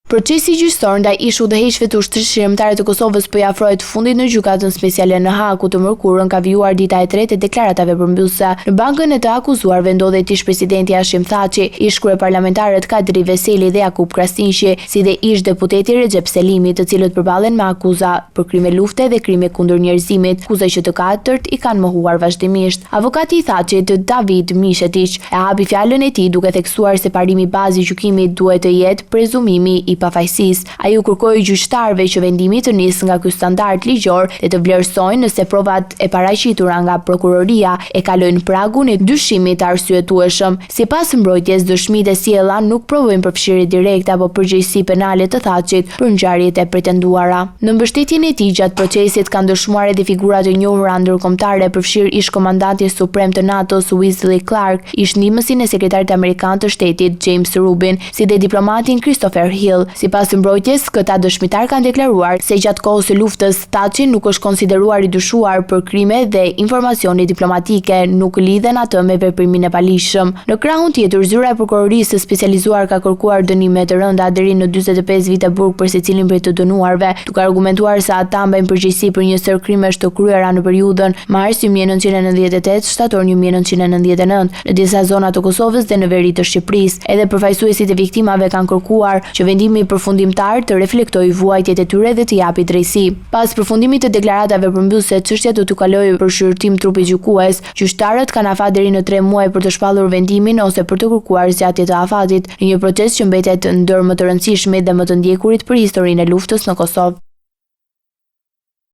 Procesi gjyqësor ndaj ish udhëheqësve të ushtrisë shërbimitare të Kosovës po i afrohet fundit në gjykatën speciale në Hag, ku të mërkurën ka vijuar dita e tretë e deklaratave përmbyllëse. Në bankën e të akuzuarve ndodhet ish presidenti Hashim Thaçi, ish kryeparlamentarët Kadri Veseli dhe Jakub Krasniqi, si dhe ish deputeti Recep Selimi, të cilët përballen me akuza për krime lufte dhe krime kundër njerëzimit, akuza që të katërt i kanë mohuar vazhdimisht. Avokati i Thaçit, David Mishetić, e hapi fjalën e tij duke theksuar se parimi bazë i gjykimit duhet të jetë prezumimi i pafajësisë. Ai u kërkoi gjyqtarëve që vendimi të nisë nga ky standard ligjor dhe të vlerësojnë nëse provat e paraqitura nga prokuroria e kalojnë pragun e dyshimit të arsyetueshëm. Sipas mbrojtjes, dëshmitë e sjella nuk provojnë përfshirje direkte apo përgjegjësi penale të Thaçit për ngjarjet e pretenduara. Në mbështetjen e tij gjatë procesit kanë dëshmuar edhe figura të njohura ndërkombëtare, përfshir ish komandanti suprem të NATO-s Wesley Clark, ish ndihmësin e sekretarit amerikan të shtetit James Rubin, si dhe diplomatin Christopher Hill. Sipas mbrojtjes, këta dëshmitar kanë deklaruar se gjatë kohës së luftës Thaçi nuk është konsideruar i dyshuar për krime dhe informacione diplomatike nuk lidhen atë me veprimin e palishëm. Në krahun tjetër, zyra e prokurorisë specializuar ka kërkuar dënime të rënda deri në 45 vite burg për secilin prej të dënuarve, duke argumentuar se ata mbajnë përgjegjësi për një sër krimesh të kryera në periudhën mars 1998 shtator 1999 në disa zona të Kosovës dhe në veri të Shqipërisë. Edhe përfaqësuesit e viktimave kanë kërkuar që vendimi përfundimtar të reflektojë vuajtjet e tyre dhe të japë drejtësi. Pas përfundimit të deklaratave përmbyllëse, çështja do të kalojë për shërtim trupi gjykues. Gjyqtarët kanë afat deri në 3 muaj për të shpallur vendimin ose për të kërkuar zgjatje të afatit, në një proces që mbetet ndër më të rëndësishmit dhe më të ndjekurit për historinë e luftës në Kosovë.